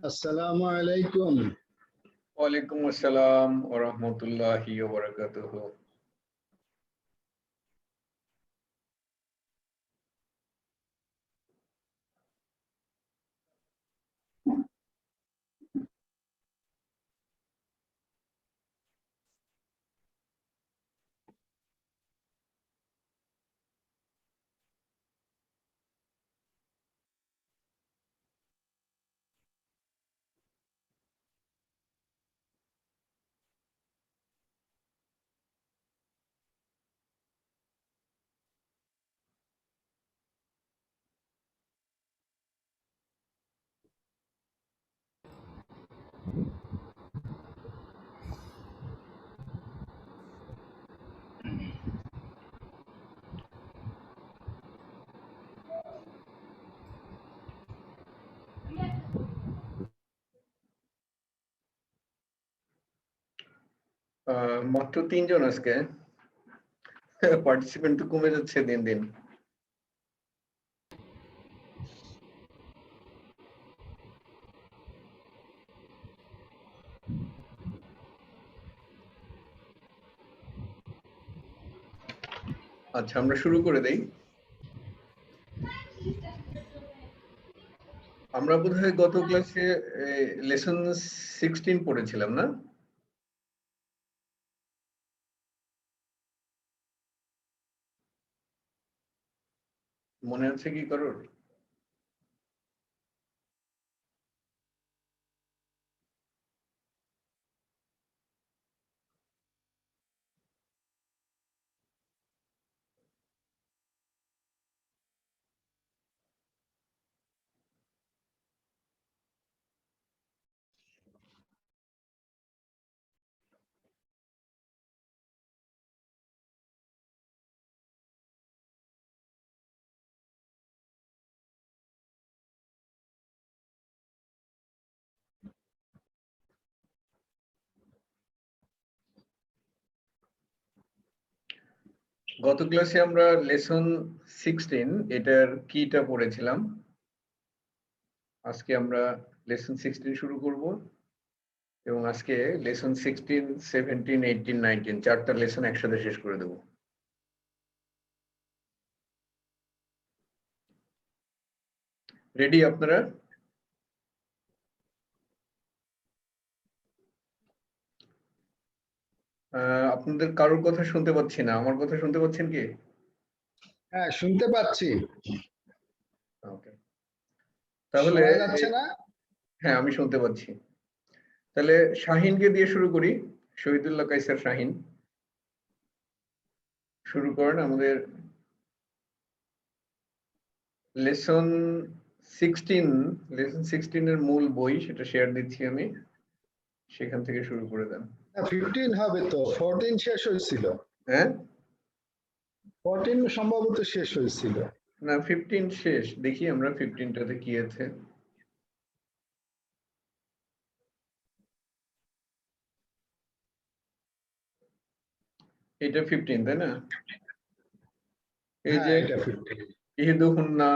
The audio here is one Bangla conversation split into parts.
আসসালামু আলাইকুম। ওয়ালাইকুম আসসালাম ওয়া রাহমাতুল্লাহি ওয়া বারাকাতুহু। মাত্র ৩ জন আজকে। পার্টিসিপেন্ট তো কমে যাচ্ছে দিন দিন। আচ্ছা, আমরা শুরু করে দেই। আমরা বোধহয় গত ক্লাসে লেসন 16 পড়েছিলাম, না? মনে আছে কি কারোর? গত ক্লাসে আমরা লেসন 16 এটার কিটা পড়েছিলাম। আজকে আমরা লেসন 16 শুরু করব এবং আজকে লেসন 16, 17, 18, 19 চারটা লেসন একসাথে শেষ করে দেব। রেডি আপনারা? আপনাদের কারোর কথা শুনতে পাচ্ছি না। আমার কথা শুনতে পাচ্ছেন কি? হ্যাঁ, শুনতে পাচ্ছি। ওকে, তাহলে শোনা যাচ্ছে না? হ্যাঁ, আমি শুনতে পাচ্ছি। তাহলে শাহিনকে দিয়ে শুরু করি। শহীদুল্লাহ কায়সার শাহিন, শুরু করেন আমাদের লেসন 16 এর মূল বই, সেটা শেয়ার দিচ্ছি আমি, সেখান থেকে শুরু করে দেন। 15 হবে তো, 14 শেষ হয়েছিল। হ্যাঁ, 14 সম্ভবত শেষ হয়েছিল। না 15 শেষ। দেখি আমরা 15টাতে কি আছে। এটা 15, তাই না? এই হ্যাঁ, যে এটা 15। ইহদুহুন্না,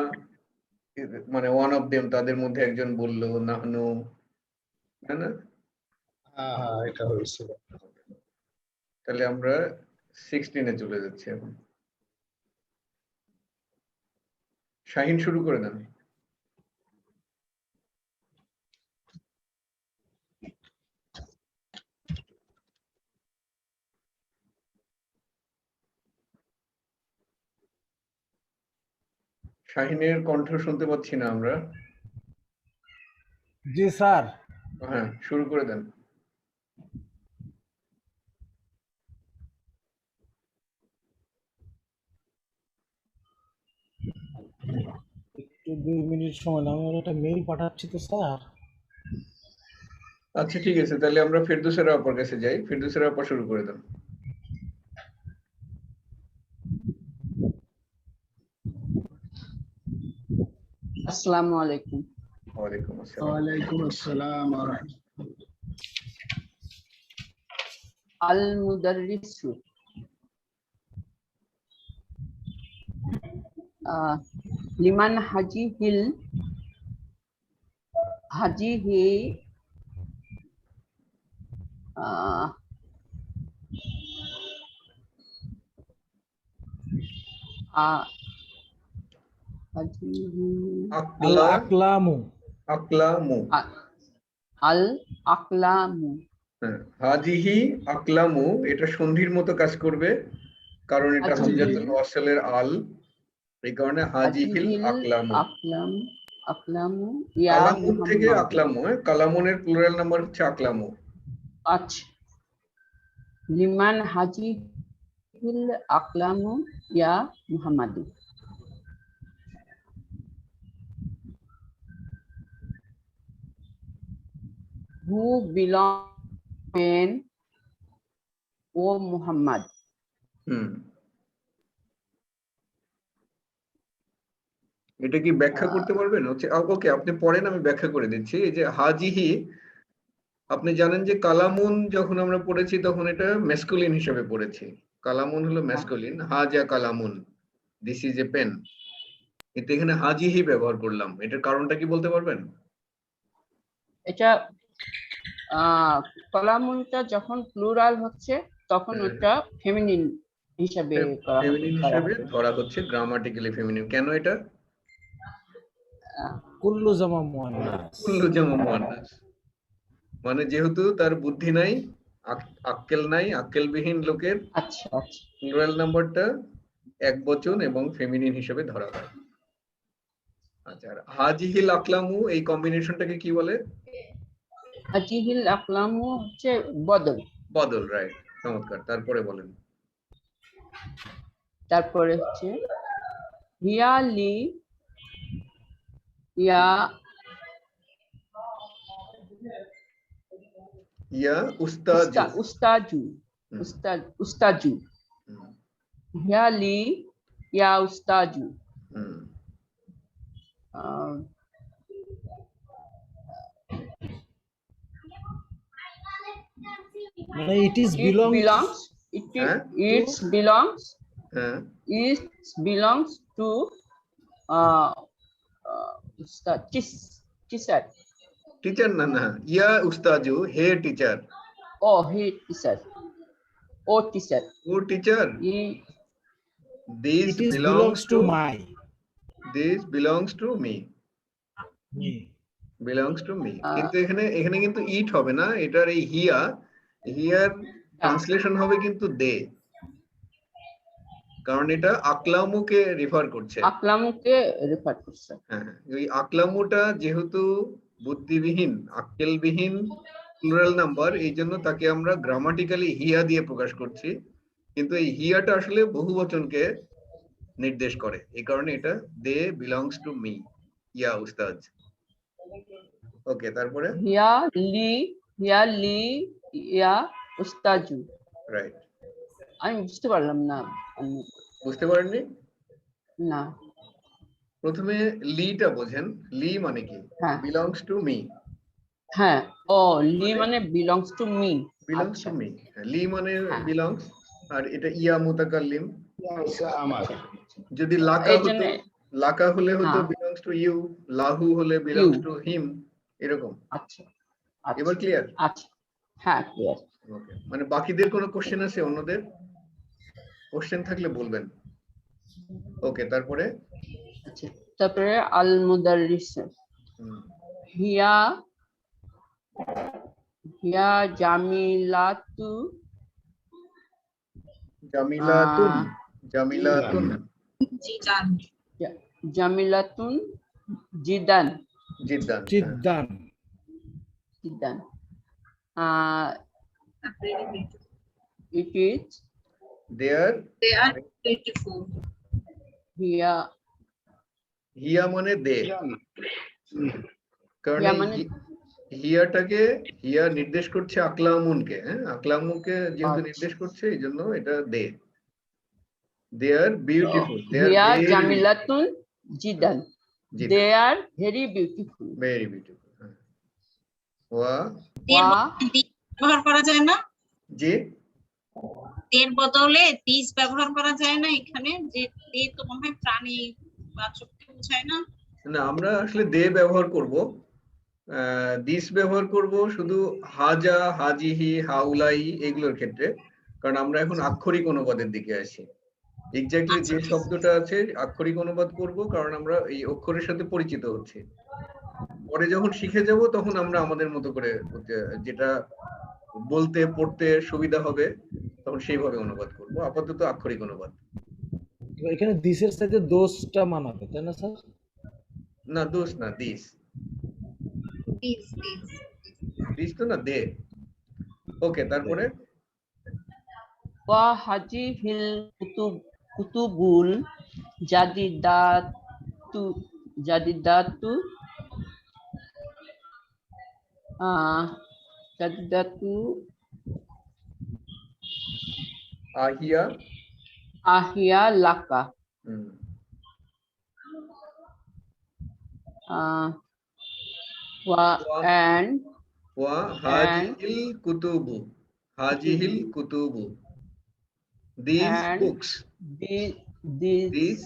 মানে ওয়ান অফ দেম, তাদের মধ্যে একজন বলল নাহনু, তাই না? হ্যাঁ হ্যাঁ, এটা হয়েছিল। তাহলে আমরা 16 চলে যাচ্ছি এখন। শাহিন শুরু করে দেন। শাহিনের কণ্ঠ শুনতে পাচ্ছি না আমরা। জি স্যার। হ্যাঁ, শুরু করে দেন। একটু 2 মিনিট সময় নাও, আমি একটা মেইল পাঠাচ্ছি তো স্যার। আচ্ছা, ঠিক আছে, তাহলে আমরা ফেরদৌসের আপার কাছে যাই। ফেরদৌসের আপা শুরু করে দেন। আসসালামু আলাইকুম। ওয়ালাইকুম আসসালাম। ওয়ালাইকুম আসসালাম ওয়া রাহমাতুল্লাহ। আল মুদাররিসু লিমান হাজিহিল হাজিহি আহ, আ- হাজিহি আল আকলা আকলামু আকলামু। আ- আল আকলামু হ্যাঁ, হাজিহি আকলামু এটা সন্ধির মতো কাজ করবে, কারণ এটা হাজিহিল হামজাতুল ওয়াসলের আল, এই কারণে হাজিহিল হাজিহিল আকলামু। আকলামু ইয়া কালামুন থেকে মুহাম্মাদ। আকলামু, কালামুনের প্লুরাল নাম্বার হচ্ছে আকলামু। আচ্ছা, লিমান হাজিহিল আকলামু ইয়া মুহাম্মাদ। হু বিলং পেন ও মুহাম্মদ। হুম, এটা কি ব্যাখ্যা করতে পারবেন? হচ্ছে ওকে, আপনি পড়েন, আমি ব্যাখ্যা করে দিচ্ছি। এই যে হাজিহি, আপনি জানেন যে কালামুন যখন আমরা পড়েছি তখন এটা ম্যাসকুলিন হিসেবে পড়েছি। কালামুন হলো ম্যাসকুলিন, হাজা কালামুন, দিস ইজ এ পেন। কিন্তু এখানে হাজিহি ব্যবহার করলাম, এটার কারণটা কি বলতে পারবেন? এটা কলামুনটা যখন প্লুরাল হচ্ছে তখন ওটা ফেমিনিন হিসাবে করা ফেমিনিন করা হিসেবে হবে। ধরা হচ্ছে, গ্রামাটিক্যালি ফেমিনিন। কেন এটা? কুল্লু জামা মুয়ান্নাস। কুল্লু জামা মুয়ান্নাস, মানে যেহেতু তার বুদ্ধি নাই, আক্কেল নাই, আক্কেলবিহীন লোকের আচ্ছা আচ্ছা, প্লুরাল নাম্বারটা একবচন এবং ফেমিনিন হিসেবে ধরা হয়। আচ্ছা, আর হাজিহিল আকলামু এই কম্বিনেশনটাকে কি বলে? হাজিহিল আকলামু হচ্ছে বদল। বদল, রাইট, চমৎকার। তারপরে বলেন। তারপরে হচ্ছে হিয়া লি ইয়া ইয়া উস্তাজু। উস্তাজু উস্তাজু হুম, হিয়া লি ইয়া উস্তাজু। হুম। আহ, মানে it is it belong belongs হ্যাঁ? it belongs হ্যাঁ, it belongs to ustad teacher. Teacher না, না, ইয়া উস্তাজু, he teacher. Oh, he teacher. Oh, teacher. Oh teacher, He this it is belongs belongs to, to my this belongs to me, me. Belongs to me. কিন্তু এখানে কিন্তু ইট হবে না, এটার এই হিয়ার ট্রান্সলেশন হবে কিন্তু দে, কারণ এটা আকলামুকে রেফার করছে। আকলামুকে রেফার করছে। হ্যাঁ, ওই আকলামুটা যেহেতু বুদ্ধিবিহীন, আক্কেলবিহীন প্লুরাল নাম্বার, এই জন্য তাকে আমরা গ্রামাটিক্যালি হিয়া দিয়ে প্রকাশ করছি, কিন্তু এই হিয়াটা আসলে বহুবচনকে নির্দেশ করে, এই কারণে এটা দে বিলংস টু মি ইয়া উস্তাজ। ওকে, তারপরে হিয়া লি ইয়া উস্তাজু। রাইট। আমি বুঝতে পারলাম না। বুঝতে পারেননি? না, প্রথমে লিটা বোঝেন, লি মানে কি? হ্যাঁ বিলংস টু মি, হ্যাঁ, ও লি মানে বিলংস টু মি। বিলংস আচ্ছা, টু মি, লি মানে হ্যাঁ। বিলংস, আর এটা ইয়া মুতাকাল্লিম। ইয়া হচ্ছে আমার। যদি লাকা এই হতো, জন্য লাকা হলে হতো হ্যাঁ। বিলংস টু ইউ, লাহু হলে বিলংস টু হিম, এরকম। আচ্ছা আচ্ছা এবার ক্লিয়ার? আচ্ছা, হ্যাঁ ক্লিয়ার। ওকে, মানে বাকিদের কোনো কোশ্চেন আছে? অন্যদের কোশ্চেন থাকলে বলবেন। ওকে, তারপরে আচ্ছা, তারপরে আল মুদাররিস হুম, হিয়া হিয়া জামিলাতু জামিলাতুন, জামিলাতুন, জামিলাতুন জিদান জিদ্দান। হ্যাঁ, জিদ্দান। জিদান it is দেয়ার হিয়া হিয়া মানে দে, কারণ হিয়া এই মানে হিয়াটাকে হিয়া নির্দেশ করছে আকলামুনকে, হ্যাঁ, আকলামুকে যেহেতু আচ্ছা। নির্দেশ করছে এই জন্য এটা দে। They are beautiful, they are হিয়া ভেরি জামিলাতুন জিদান, they are very beautiful. Very beautiful. ওয়া ওয়া ব্যবহার করা যায় না? জি, এর বদলে দিস ব্যবহার করা যায় না এখানে? যে দে তো মনে হয় প্রাণী বাচককে বোঝায় না? না, আমরা আসলে দে ব্যবহার করব, দিস ব্যবহার করব শুধু হাজা, হাজিহি, হাউলাই এগুলোর ক্ষেত্রে, কারণ আমরা এখন আক্ষরিক অনুবাদের দিকে আসি। এক্স্যাক্টলি যে শব্দটা আছে আক্ষরিক অনুবাদ করব, কারণ আমরা এই অক্ষরের সাথে পরিচিত হচ্ছি। পরে যখন শিখে যাব তখন আমরা আমাদের মতো করে যেটা বলতে পড়তে সুবিধা হবে তখন সেইভাবে অনুবাদ করব। আপাতত আক্ষরিক অনুবাদ। এখানে দিসের সাথে দোষটা মানাবে, তাই না স্যার? না, দোষ না, দিস। দিস দিস তো না, দে। ওকে, তারপরে ওয়া হাজিহিল কুতুবুল জাদিদাতু জাদিদাতু আহিয়া। আহিয়া লাকা হুম। and ওয়া হাজিহিল কুতুবু, হাজিহিল কুতুবু, these and books, these these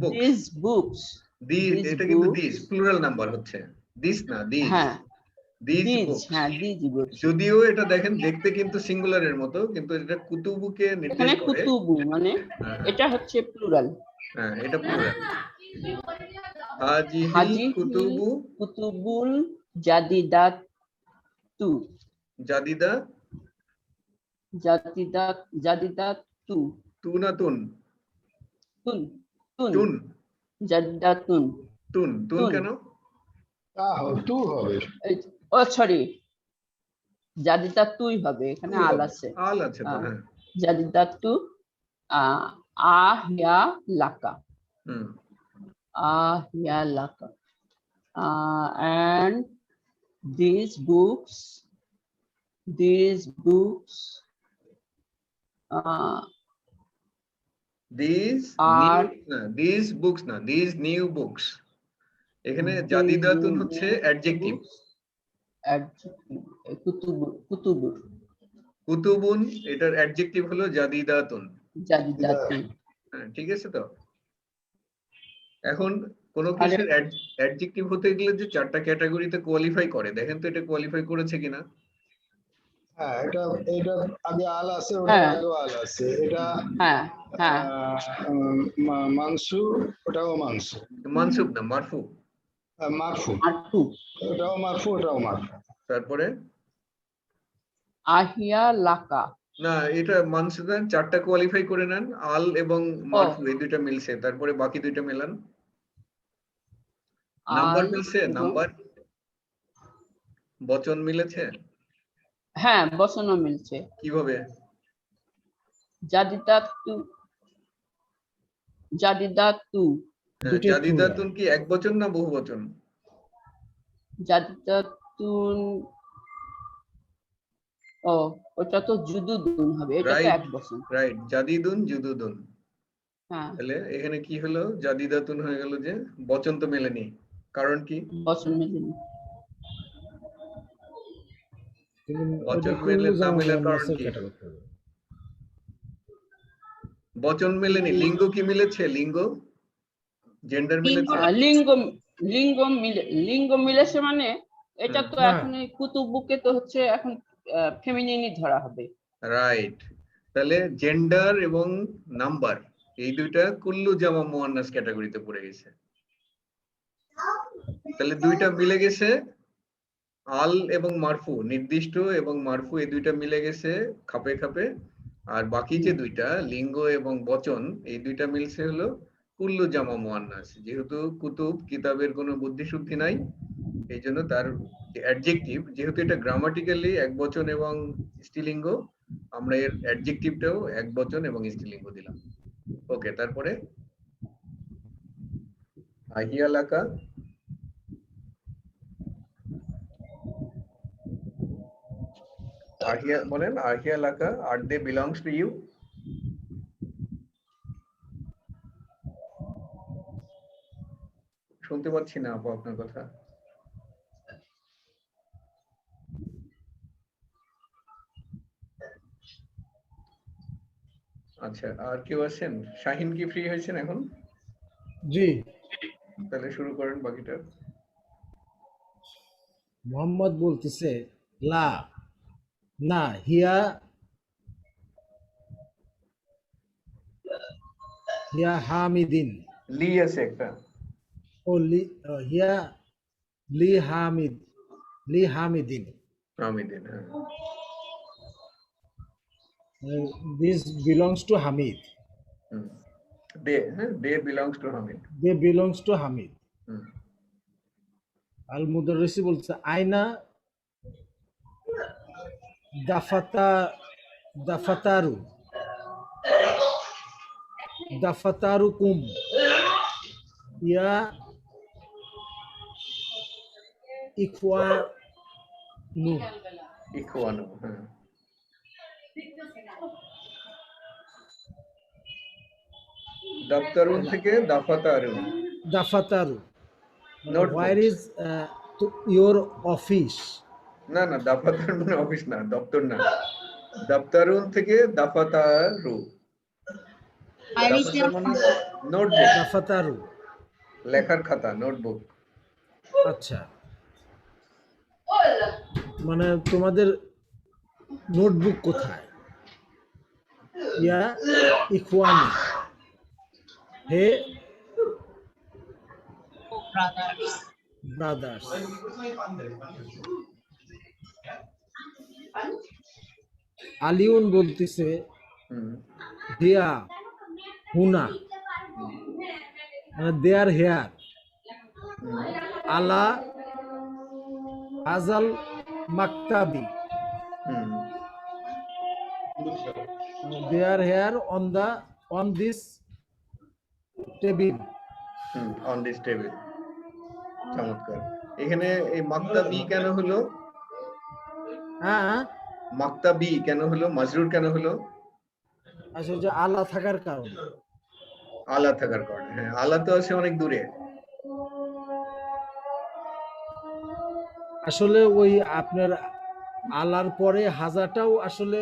books, these books these, these এটা কিন্তু books, দিস প্লুরাল নাম্বার হচ্ছে, দিস না, দিস। হ্যাঁ these these, books, হ্যাঁ these books। যদিও এটা দেখেন দেখতে কিন্তু সিঙ্গুলারের মতো, কিন্তু এটা কুতুবুকে নির্দেশ এখানে করে। কুতুবু মানে এটা হচ্ছে প্লুরাল। হ্যাঁ, এটা প্লুরাল। হাজিহিল হাজিহিল কুতুবু কুতুবুল জাদিদাতু জাদিদা, জাদিদাতু তু না তুন? তুন তুন তুন, জাদিদাতুন তুন, তুন কেন? টু হবে। ও সরি, জাদিদাতুই হবে, এখানে আল আছে। আল আছে তো, হ্যাঁ। জাদিদাতু আহিয়া লাকা, হুম। আহিয়া লাকা, and these books these are these books না, these new books। এখানে these জাদিদাতুন new হচ্ছে অ্যাডজেক্টিভ। books, কুতুবুর কুতুবুন এটার অ্যাডজেক্টিভ হলো জাদিদাতুন। জাদিদাতুন। হ্যাঁ, ঠিক আছে তো। এখন কোন কিছুর অ্যাডজেক্টিভ হতে গেলে যে চারটা ক্যাটাগরিতে কোয়ালিফাই করে, দেখেন তো এটা কোয়ালিফাই করেছে কিনা। হ্যাঁ, এটা আগে আল আছে, ওটা আগেও আল আছে। এটা হ্যাঁ হ্যাঁ মানসু, ওটাও মানসু। মানসুব না, মারফু। মারফু, মারফু, ওটাও মারফু, ওটাও মারফু। তারপরে আহিয়া লাকা, না, এটা মানসুবের চারটা কোয়ালিফাই করে নেন, আল এবং মারফু এই দুইটা মিলছে, তারপরে বাকি দুইটা মেলান। নাম্বার মিলছে, নাম্বার বচন মিলেছে। হ্যাঁ বচনও মিলছে। কিভাবে? জাদিদাতু, জাদিদাতু, জাদিদাতুন কি এক বচন না বহু বচন? জাদিদাতুন, ও ওটা তো জুদুদুন হবে, এটা তো এক বচন। রাইট, জাদিদুন জুদুদুন। হ্যাঁ, তাহলে এখানে কি হলো, জাদিদাতুন হয়ে গেল যে বচন তো মেলেনি, কারণ কি? বচন মেলেনি। বচন মেলে না মেলার কারণ কি? বচন মেলেনি, লিঙ্গ কি মিলেছে? লিঙ্গ, জেন্ডার মিলেছে। লিঙ্গ মিলেছে মানে এটা তো এখন এই কুতুবুকে তো হচ্ছে এখন ফেমিনিনই ধরা হবে। রাইট, তাহলে জেন্ডার এবং নাম্বার এই দুইটা কুল্লু জামা মুয়ান্নাস ক্যাটাগরিতে পড়ে গেছে। তাহলে দুইটা মিলে গেছে, আল এবং মারফু, নির্দিষ্ট এবং মারফু এই দুইটা মিলে গেছে খাপে খাপে। আর বাকি যে দুইটা লিঙ্গ এবং বচন এই দুইটা মিলছে হলো কুল্লু জামা মুয়ান্নাস। যেহেতু কুতুব কিতাবের কোনো বুদ্ধিশুদ্ধি নাই, এই জন্য তার অ্যাডজেক্টিভ, যেহেতু এটা গ্রামাটিক্যালি এক বচন এবং স্ত্রীলিঙ্গ, আমরা এর অ্যাডজেক্টিভটাও এক বচন এবং স্ত্রীলিঙ্গ দিলাম। ওকে, তারপরে আহিয়া লাকা, আহিয়া বলেন, আহিয়া লাকা, আর দে বিলংস টু ইউ? শুনতে পাচ্ছি না আপু আপনার কথা। আচ্ছা, আর কেউ আছেন? শাহিন কি ফ্রি হয়েছেন এখন? জি, তাহলে শুরু করেন বাকিটা। মোহাম্মদ বলতেছে লা, না, হিয়া হিয়া হামিদিন, লি আছে একটা, ও হিয়া লি হামিদ, লি হামিদিন, হামিদিন, হ্যাঁ। This belongs to Hamid, they, হ্যাঁ, they belongs to Hamid. They belongs to Hamid. হুম। আল মুদাররিসি বলছে আইনা দাফাতারু দাফাতারুকুম ইয়া ইখওয়ানু। ইখওয়ানু, হ্যাঁ। দাফতারুন থেকে দাফাতারুন। দাফাতারু হোয়ার নোটবুকস। Is your office? না না, দাফাতার মানে অফিস না, দপ্তর না। দাফতারুন থেকে দাফাতারু। Where is দাফতার your মানে নোটবুক, দাফাতারু, লেখার খাতা, নোটবুক। আচ্ছা, মানে তোমাদের নোটবুক কোথায়? ইয়া ইখওয়ানি, হে brothers? ব্রাদার্স। আলিউন বলতেছে হুম। হিয়া হুনা, মানে দেয়ার হেয়ার, আলা আজাল মাকতাবি, হুম। There here on this table. On this table. চমৎকার। এখানে এই মাকতাবি কেন হলো? হ্যাঁ, মাকতাবি কেন হলো? মাজরুর কেন হলো? আসলে যে আলা থাকার কারণে। আলা থাকার কারণে, হ্যাঁ। আলা তো আছে অনেক দূরে। আসলে ওই আপনার আলার পরে হাজাটাও আসলে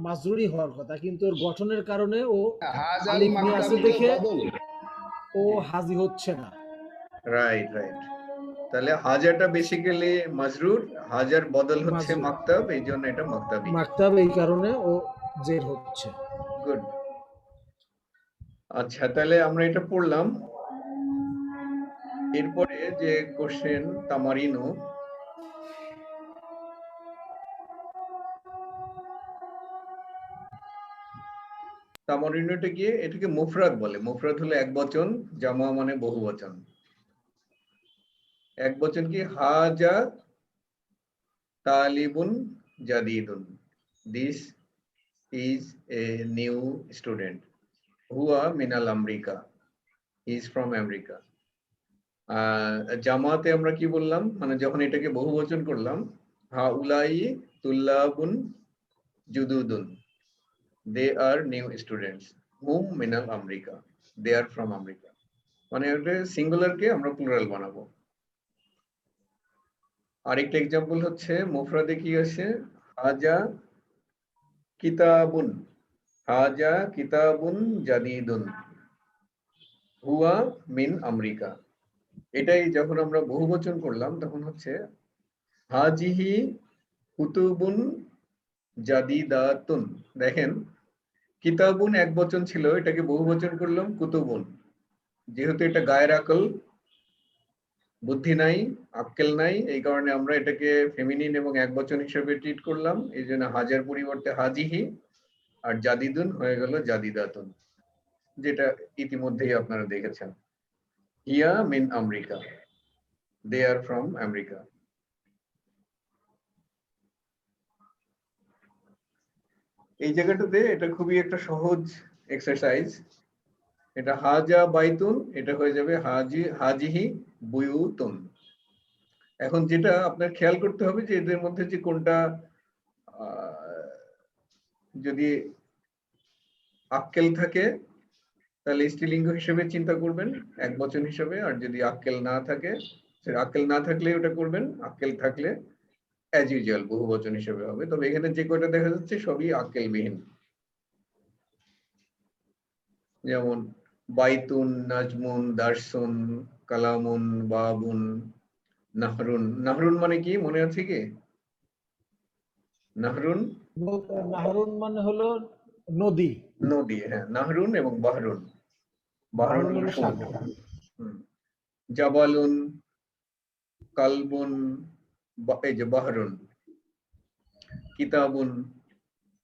মাজরুরি হওয়ার কথা, কিন্তু ওর গঠনের কারণে ও হাজাল আলিফ নিয়ে আছে মাকতাবি দেখে বদল। ও হাজি হচ্ছে না। Right, right. তাহলে হাজারটা বেসিক্যালি মাজরুর, হাজার বদল হচ্ছে মাজরুর। মাকতাব, এই জন্য এটা মাকতাবি। মাকতাব, এই কারণে ও জের হচ্ছে। গুড। আচ্ছা, তাহলে আমরা এটা পড়লাম। এরপরে যে কোশ্চেন তামারিনু, তামারিনুটা গিয়ে এটাকে মুফরাদ বলে। মুফরাদ হলো এক বচন, জামা মানে বহু বচন। এক বচন কি? হাজা তালিবুন জাদিদুন, this is a new student, হুয়া মিনাল আমেরিকা, ইজ ফ্রম আমেরিকা। জামাতে আমরা কি বললাম? মানে যখন এটাকে বহু বচন করলাম, হাউলাই তুল্লাবুন জুদুদুন, দে আর নিউ স্টুডেন্টস, হুম মিনাল America, they are from America. মানে ওটা সিঙ্গুলারকে আমরা প্লুরাল বানাবো। আরেকটা এক্সাম্পল হচ্ছে মুফরাদে কি আছে? হাজা কিতাবুন, হাজা কিতাবুন জাদিদুন, হুয়া মিন আমেরিকা। এটাই যখন আমরা বহুবচন করলাম তখন হচ্ছে হাজিহি কুতুবুন জাদিদাতুন। দেখেন, কিতাবুন এক বচন ছিল, এটাকে বহুবচন করলাম কুতুবুন। যেহেতু এটা গায়ের আকল, বুদ্ধি নাই, আক্কেল নাই, এই কারণে আমরা এটাকে ফেমিনিন এবং এক বচন হিসেবে ট্রিট করলাম। এই জন্য হাজার পরিবর্তে হাজিহি, আর জাদিদুন হয়ে গেল জাদিদাতুন, যেটা ইতিমধ্যেই আপনারা দেখেছেন। হিয়া মিন America, they are from America. এই জায়গাটাতে এটা খুবই একটা সহজ এক্সারসাইজ। এটা হাজা বাইতুন, এটা হয়ে যাবে হাজিহি বুয়ুতুন। এখন যেটা আপনার খেয়াল করতে হবে যে এদের মধ্যে যে কোনটা যদি আক্কেল থাকে তাহলে স্ত্রীলিঙ্গ হিসেবে চিন্তা করবেন এক বচন হিসেবে, আর যদি আক্কেল না থাকে, আক্কেল না থাকলে ওটা করবেন, আক্কেল থাকলে অ্যাজ ইউজুয়াল বহু বচন হিসেবে হবে। তবে এখানে যে কয়টা দেখা যাচ্ছে সবই আক্কেলবিহীন, যেমন বাইতুন, নাজমুন, দারসুন, কালামুন, বাবুন, নাহরুন, নাহরুন মানে কি মনে আছে কি? নাহরুন নাহরুন মানে হলো নদী, নদী, হ্যাঁ, নাহরুন এবং বাহরুন। বাহরুন বাহরুন হলো হলো সমুদ্র। সাগর। হুম। জাবালুন, কালবুন, এই যে বাহরুন, কিতাবুন,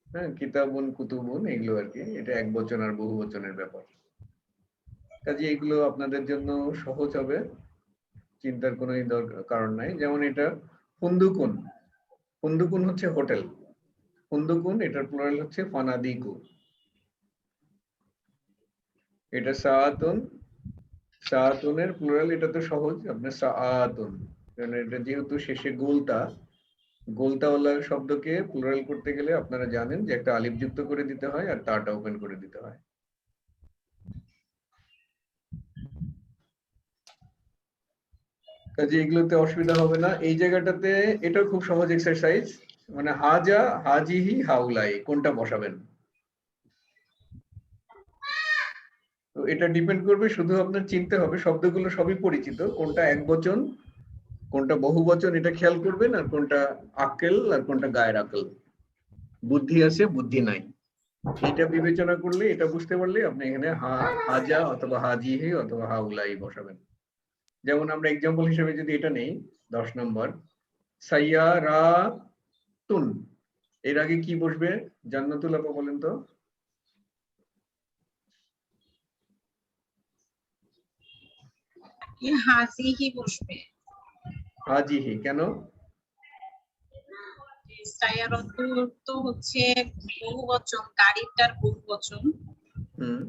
হ্যাঁ, কিতাবুন, কুতুবুন, এগুলো আর কি। এটা এক বচন আর বহু বচনের ব্যাপার। কাজে এগুলো আপনাদের জন্য সহজ হবে, চিন্তার কোনো কারণ নাই। যেমন এটা ফুন্দুকুন, ফুন্দুকুন হচ্ছে হোটেল, ফুন্দুকুন এটার প্লুরাল হচ্ছে ফানাদিকু। এটা সাআতুন, সাআতুনের প্লুরাল এটা তো সহজ, আপনার সাআতুন, কারণ এটা যেহেতু শেষে গোলতা, গোলতাওয়ালা শব্দকে প্লুরাল করতে গেলে আপনারা জানেন যে একটা আলিফ যুক্ত করে দিতে হয় আর তাটা ওপেন করে দিতে হয়। কাজে এগুলোতে অসুবিধা হবে না। এই জায়গাটাতে এটাও খুব সহজ এক্সারসাইজ, মানে হাজা, হাজিহি, হাউলাই কোনটা বসাবেন। তো এটা ডিপেন্ড করবে, শুধু আপনার চিনতে হবে শব্দগুলো সবই পরিচিত, কোনটা এক বচন কোনটা বহু বচন এটা খেয়াল করবেন, আর কোনটা আক্কেল আর কোনটা গায়ের আক্কেল, বুদ্ধি আছে বুদ্ধি নাই, এটা বিবেচনা করলে, এটা বুঝতে পারলে আপনি এখানে হাজা অথবা হাজিহি অথবা হাউলাই বসাবেন। যেমন আমরা এক্সাম্পল হিসেবে যদি এটা নেই, 10 নম্বর, সাইয়ারাতুন, এর আগে কি বসবে? জান্নাতুল আপা বলেন তো। হাজিহি বসবে। হাজিহি কেন? সায়ারত তো হচ্ছে বহুবচন, গাড়িটার বহুবচন। হুম,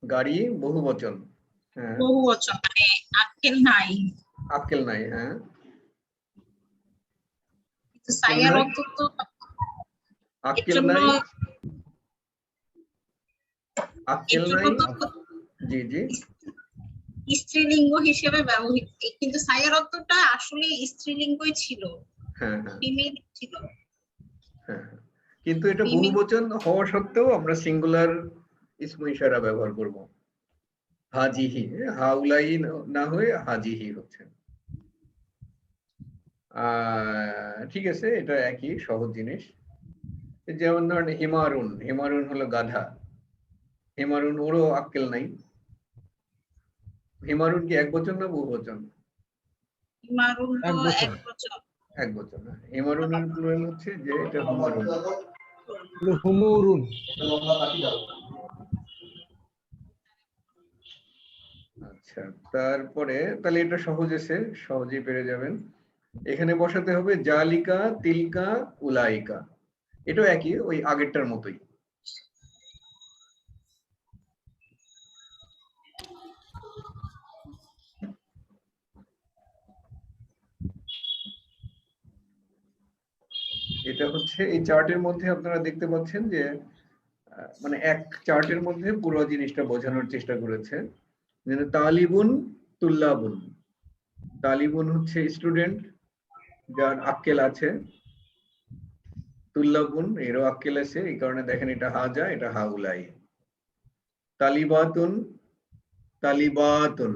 গাড়ি বহু বচন, হ্যাঁ, বহুবচন মানে আক্কেল নাই। আক্কেল নাই, হ্যাঁ, কিন্তু আক্কেল নাই, সায়ারত তো এর আক্কেল জন্য, নাই, এর আক্কেল জন্য নাই, তো জি জি, স্ত্রীলিঙ্গ হিসেবে ব্যবহৃত, কিন্তু সায়ারতটা আসলে স্ত্রীলিঙ্গই ছিল, হ্যাঁ হ্যাঁ ফিমেল ছিল। হ্যাঁ, কিন্তু এটা বহু ফিমেল বচন হওয়া সত্ত্বেও আমরা সিঙ্গুলার ইসমে ইশারা ব্যবহার করব, হাজিহি, হাউলাই না হয়ে হাজিহি হচ্ছে। ঠিক আছে, এটা একই সহজ জিনিস। যেমন ধরেন হিমারুন, হিমারুন হলো গাধা, হিমারুন ওরও আক্কেল নাই। হিমারুন কি এক বচন না বহু বচন? মারুন তো এক বছর, এক বছর। এক বচন। হিমারুনের প্লুরাল হচ্ছে যে এটা হুমারুন। হুমুরুন। আচ্ছা, তারপরে তাহলে এটা সহজ আছে, সহজেই পেরে যাবেন। এখানে বসাতে হবে জালিকা, তিলকা, উলাইকা, এটাও একই, ওই আগেরটার মতোই। এটা হচ্ছে এই চার্টের মধ্যে আপনারা দেখতে পাচ্ছেন যে মানে এক চার্টের মধ্যে পুরো জিনিসটা বোঝানোর চেষ্টা করেছে। তালিবুন, তুল্লাবুন, তালিবুন হচ্ছে স্টুডেন্ট যার আক্কেল আছে, তুল্লাবুন এরও আক্কেল আছে, এই কারণে দেখেন এটা হাজা এটা হাউলাই। তালিবাতুন, তালিবাতুন,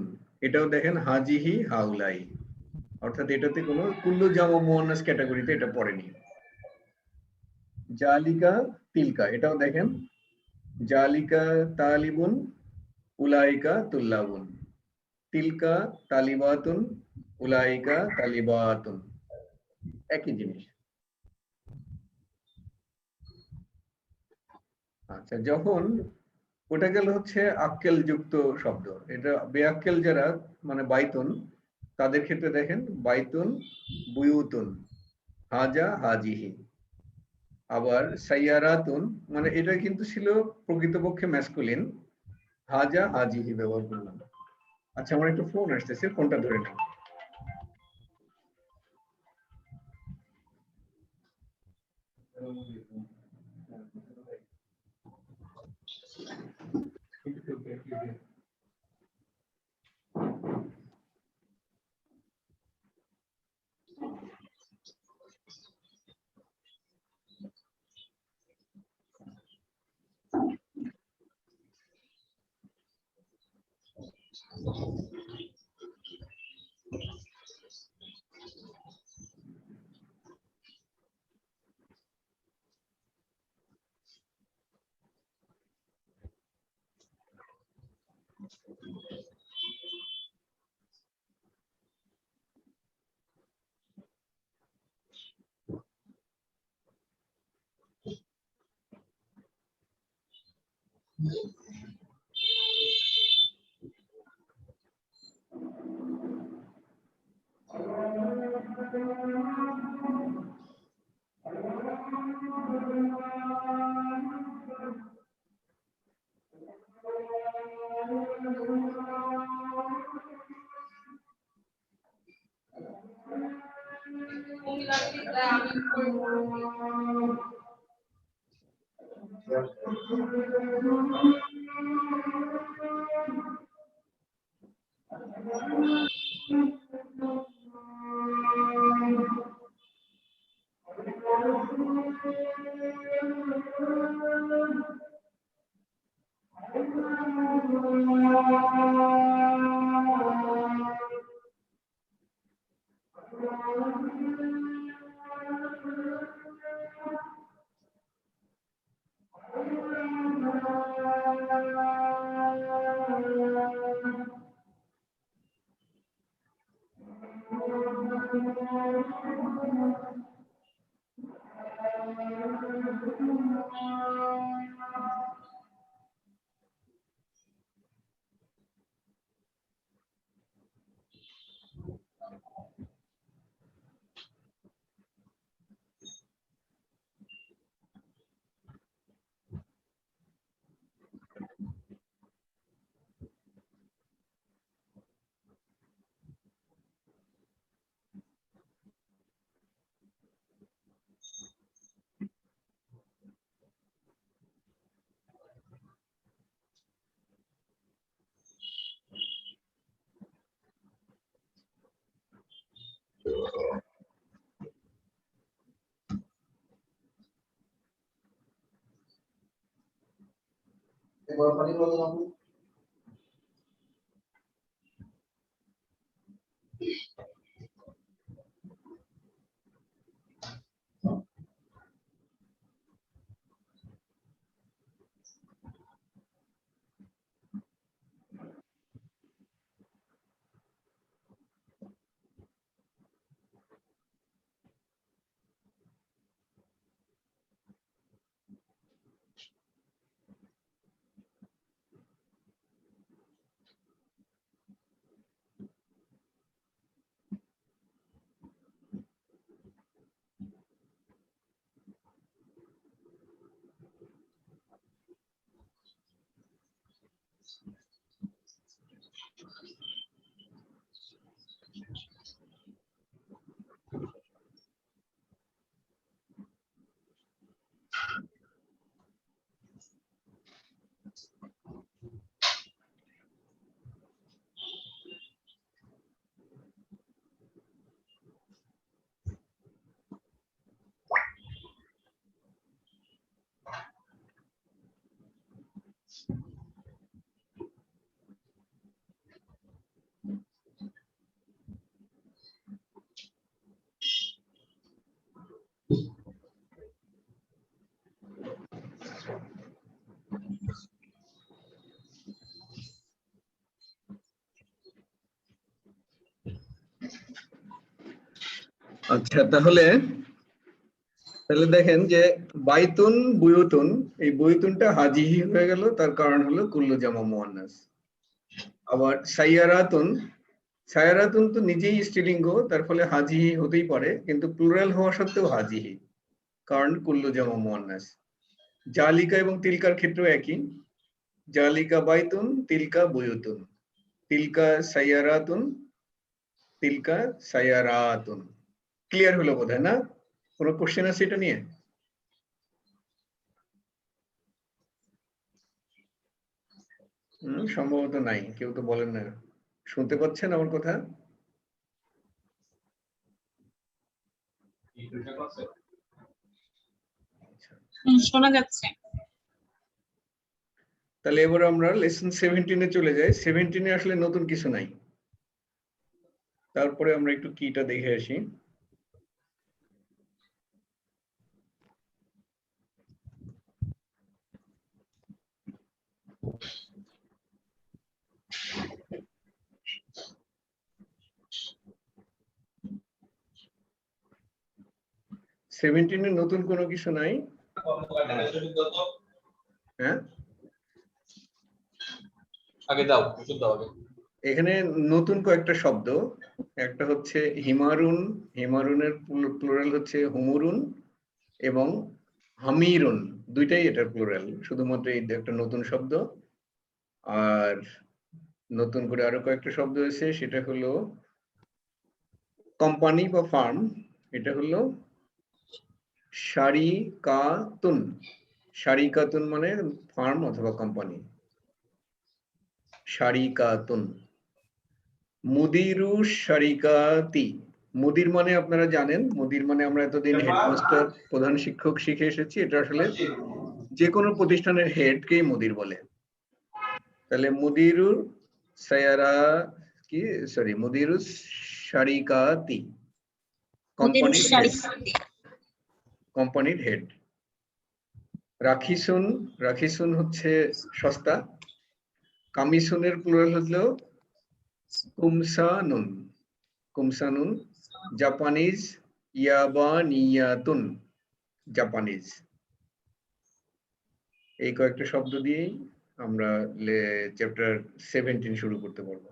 এটাও দেখেন হাজিহি হাউলাই, অর্থাৎ এটাতে কোনো কুল্লু জামা মুয়ান্নাস ক্যাটাগরিতে এটা পড়েনি। জালিকা, তিলকা, এটাও দেখেন জালিকা তালিবুন, উলাইকা তুল্লাবুন, তিলকা তালিবাতুন, উলাইকা তালিবাতুন, একই জিনিস। আচ্ছা, যখন ওটা গেল হচ্ছে আক্কেল যুক্ত শব্দ, এটা বেআক্কেল যারা মানে বাইতুন, তাদের ক্ষেত্রে দেখেন বাইতুন, বুয়ুতুন, হাজা হাজিহি। আবার সাইয়ারাতুন, মানে এটা কিন্তু ছিল প্রকৃতপক্ষে ম্যাসকুলিন, হাজা হাজিহি ব্যবহার করলাম। আচ্ছা, আমার একটা ফোন আসতেছে, ফোনটা ধরে নাও। আচ্ছা, তাহলে দেখেন যে বাইতুন বুয়ুতুন, এই বুয়ুতুনটা হাজিহি হয়ে গেল, তার কারণ হলো কুল্লু জামা মুয়ান্নাস। আবার সাইয়ারাতুন, সাইয়ারাতুন তো নিজেই স্ত্রীলিঙ্গ, তার ফলে হাজিহি হতেই পারে, কিন্তু প্লুরাল হওয়া সত্ত্বেও হাজিহি, কারণ কুল্লু জামা মুয়ান্নাস। জালিকা এবং তিলকার ক্ষেত্রেও একই, জালিকা বাইতুন, তিলকা বুয়ুতুন, তিলকা সাইয়ারাতুন, তিলকা সাইয়ারাতুন। ক্লিয়ার হলো বোধহয়, না? কোনো কোশ্চেন আছে এটা নিয়ে? সম্ভবত নাই, কেউ তো বলেন না। শুনতে পাচ্ছেন আমার কথা? শোনা যাচ্ছে। তাহলে এবার আমরা লেসন 17 এ চলে যাই। 17 এ আসলে নতুন কিছু নাই। তারপরে আমরা একটু কিটা দেখে আসি। সেভেন্টিনে নতুন কোনো কিছু নাই। হ্যাঁ, আগে দাও, ওষুধ দাও আগে। এখানে নতুন কয়েকটা শব্দ। একটা হচ্ছে হিমারুন, হিমারুনের প্লুরাল হচ্ছে হুমুরুন, এবং হামিরুন, দুইটাই এটার প্লুরাল। শুধুমাত্র এই একটা নতুন শব্দ। আর নতুন করে আরো কয়েকটা শব্দ হয়েছে, সেটা হলো কোম্পানি বা ফার্ম, এটা হলো শারিকাতুন। শারিকাতুন মানে ফার্ম অথবা কোম্পানি, শারিকাতুন। মুদিরু শারিকাতি, মুদির মানে আপনারা জানেন, মুদির মানে আমরা এতদিন হেডমাস্টার, প্রধান শিক্ষক শিখে এসেছি। এটা আসলে যে কোনো প্রতিষ্ঠানের হেডকেই মুদির বলে। তাহলে মুদিরুর সায়ারা কি, সরি, মুদিরু শারিকাতি, কোম্পানির হেড, কোম্পানির হেড। রাখিসুন, রাখিসুন হচ্ছে সস্তা। কামিসুনের প্লুরাল হলো কুমসানুন, কুমসানুন। Japanese ইয়াবানিয়াতুন, Japanese. এই কয়েকটা শব্দ দিয়েই আমরা চ্যাপ্টার 17 শুরু করতে পারবো।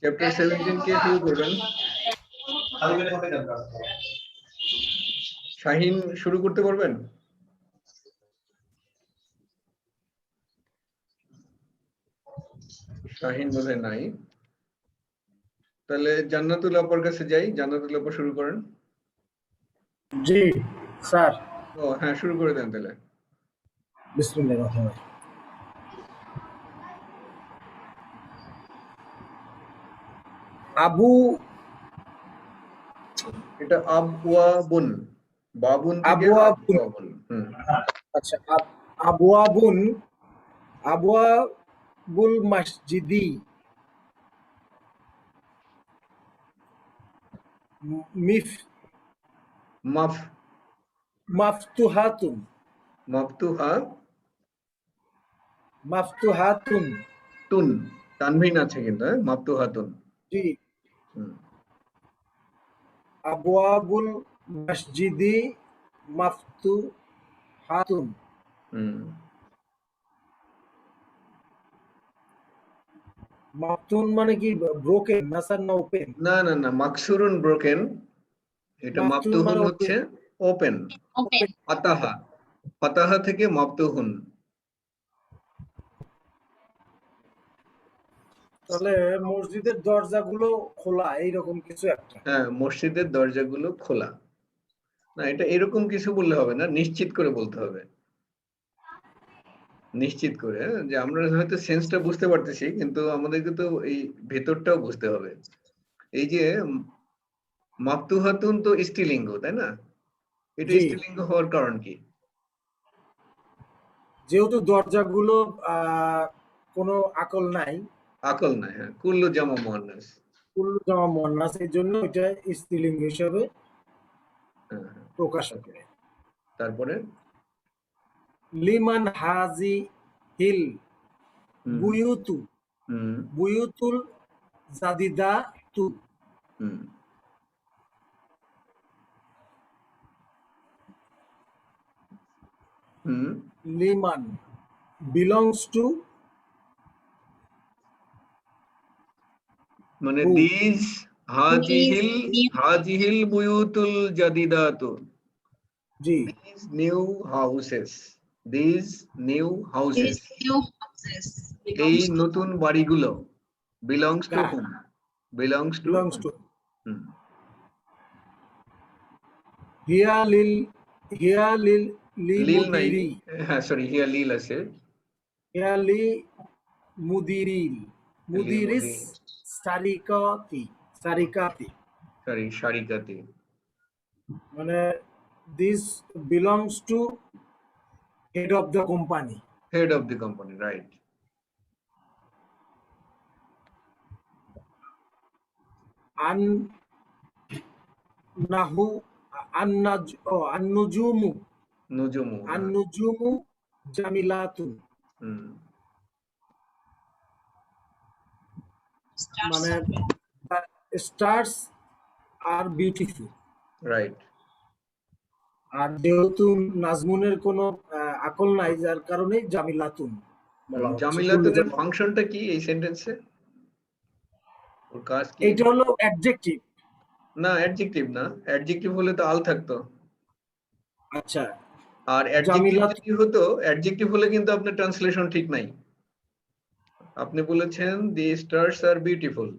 চ্যাপ্টার 17 কে শুরু করবেন? শাহিন শুরু করতে পারবেন? শাহিন বোধহয় নাই। তাহলে জান্নাতুল আপার কাছে যাই। জান্নাতুল আপা শুরু করেন। জি স্যার। ও হ্যাঁ, শুরু করে দেন তাহলে। বিসমিল্লাহির রহমানির রহিম। আবু, এটা আবওয়াবুন, বাবুন থেকে আবওয়াবুন। আবওয়াবুন। আচ্ছা, আবওয়াবুন, আবওয়াবুল মসজিদি মিফ মাফ, মাফতুহাতুন, মাফতুহা মাফতুহাতুন। তুন, তানভিন আছে কিন্তু, হ্যাঁ, মাফতুহাতুন। জি। হুম। আবওয়াবুল মসজিদি মাফতুহাতুন। হুম। মাফতুন মানে কি ব্রোকেন না স্যার, না ওপেন? না না না, মাকসুরুন ব্রোকেন। এটা মাফতুন মাফতুহুন মানে হচ্ছে ওপেন। ওপেন। ফাতাহা, ফাতাহা থেকে মাফতুহুন। তাহলে মসজিদের দরজাগুলো খোলা, এইরকম কিছু একটা। হ্যাঁ, মসজিদের দরজাগুলো খোলা। না, এটা এরকম কিছু বললে হবে না, নিশ্চিত করে বলতে হবে। নিশ্চিত করে, হ্যাঁ, যে আমরা হয়তো সেন্সটা বুঝতে পারতেছি, কিন্তু আমাদেরকে তো এই ভেতরটাও বুঝতে হবে। এই যে মাফতুহাতুন তো স্ত্রীলিঙ্গ, তাই না? এটা জি। স্ত্রীলিঙ্গ হওয়ার কারণ কি? যেহেতু দরজাগুলো কোনো আকল নাই, আকল নাই, হ্যাঁ, কুল্লু জামা মুয়ান্নাস। কুল্লু জামা মুয়ান্নাস, এই জন্য এটা স্ত্রীলিঙ্গ হিসেবে হ্যাঁ, হ্যাঁ। প্রকাশ করে। তারপরে লিমান হাজি হিল হুম, বুয়ুতু, হুম, বুয়ুতুল জাদিদা তু। হুম, হুম, লিমান belongs to মানে who? দিস হাজিহিল, হাজিহিল বুয়ুতুল জাদিদাতু, জি। these new houses, these new houses, এই নতুন বাড়িগুলো belongs to car? whom? belongs to belongs whom? to হুম, হিয়া লিল, হিয়া লিল লি লিল নাই, মুদিরি, হ্যাঁ সরি, হিয়া লিল আছে। হিয়া লি মুদিরিল, মুদিরিস সারিকাতি সারিকাতি সরি শারিকাতে। মানে this belongs to head of the company. Head of the company, right. আন নাহু আন্নাজ ও আন্নুজুমু নুজুমু, হ্যাঁ। আন্নুজুমু জামিলাতুন হুম, Stars মানে are stars are beautiful. Right. আর যেহেতু নাজমুনের কোনো আকল নাই, যার কারণে জামিলাতুন বলা হচ্ছে। জামিলাতুনের ফাংশনটা কি এই সেন্টেন্সে? ওর কাজ কি? এইটা হলো অ্যাডজেক্টিভ। না, অ্যাডজেক্টিভ না। অ্যাডজেক্টিভ হলে তো আল থাকতো। আচ্ছা, আর অ্যাডজেক্টিভ জামিলাতুন যদি হতো, অ্যাডজেক্টিভ হলে কিন্তু আপনার ট্রান্সলেশন ঠিক নাই। আপনি বলেছেন দি স্টার্স আর বিউটিফুল,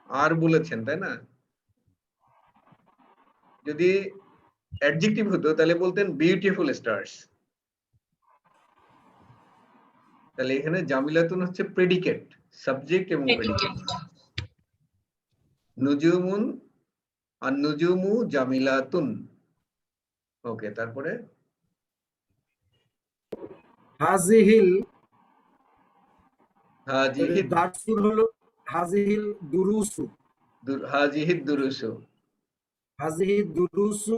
আর বলেছেন, তাই না? যদি অ্যাডজেক্টিভ হতো তাহলে বলতেন বিউটিফুল স্টার্স। তাহলে এখানে জামিলাতুন হচ্ছে প্রেডিকেট, সাবজেক্ট এবং প্রেডিকেট। নুজুমুন আর নুজুমু জামিলাতুন। ওকে, তারপরে হাজিহিল হাজিহিদ দারসুর হলো হাজিহিল দুরুসু হাজিহিদ দুরুসু হাজিহিদ দুরুসু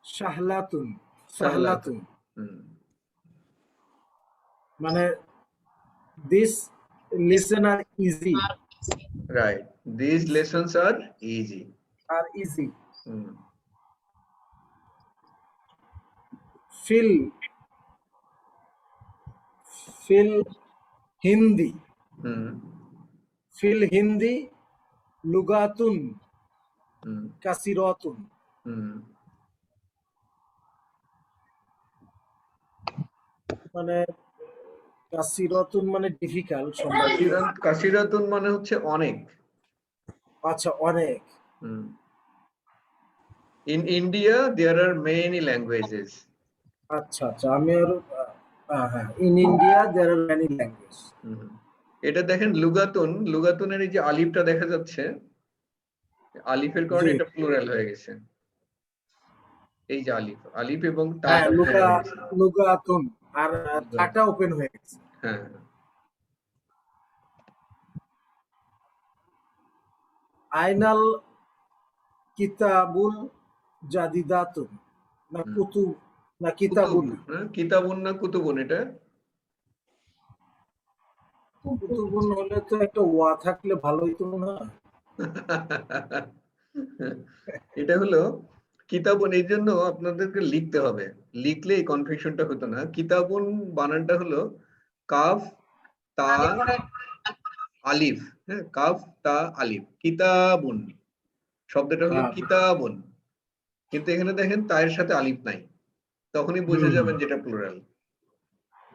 সাহলাতুন সাহলাতুন হুম, মানে this lesson are easy right. This lessons are easy. Are easy. হুম, ফিল ফিল হিন্দি হুম, ফিল হিন্দি লুগাতুন হুম, কাসিরাতুন হুম, মানে কাসিরাতুন মানে ডিফিকাল্ট সম্ভবত। কাসিরাতুন মানে হচ্ছে অনেক। আচ্ছা, অনেক। হুম। In India, there are many languages. আচ্ছা আচ্ছা, আমি আর হ্যাঁ, in India there are many language. হুম। এটা দেখেন লুগাতুন, লুগাতুনের এই যে আলিফটা দেখা যাচ্ছে, আলিফের কারণে জি। এটা প্লুরাল হয়ে গেছে। এই যে আলিফ, আলিফ এবং হ্যাঁ, টাটা হয়ে গেছে। লুগাতুন আর টাটা ওপেন হয়ে গেছে। হ্যাঁ, আইনাল কিতাবুল জাদিদাতুন না হুম। কুতুব না কিতাবুন? হ্যাঁ, কিতাবুন না কুতুবুন এটা? কুতুবুন হলে তো একটা ওয়া থাকলে ভালো হইতো না? এটা হলো কিতাবুন, এই জন্য আপনাদেরকে লিখতে হবে, লিখলে এই কনফিউশনটা হতো না। কিতাবুন বানানটা হলো কাফ তা আলিফ, হ্যাঁ, কাফ তা আলিফ, কিতাবুন শব্দটা হলো কিতাবুন। কিন্তু এখানে দেখেন তায়ের সাথে আলিফ নাই, তখনই বুঝে যাবেন যেটা প্লুরাল,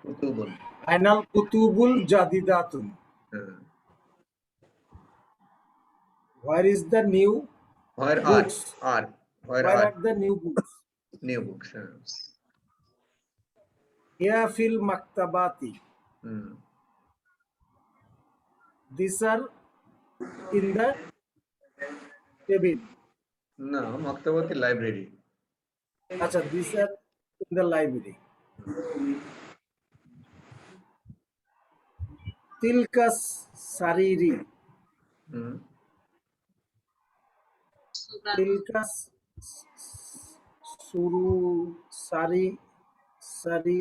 কুতুবুন। আইনাল কুতুবুল জাদিদাতুন। হ্যাঁ, where is the new where are books? আর where where are are the new books? New books. হ্যাঁ, হিয়া ফিল মাকতাবাতি। হুম, this are in the table. না, মাকতাবাতি লাইব্রেরি। আচ্ছা, this are in the library. তিলকাস সারিরি হুম, তিলকাস সুরু সারি সারি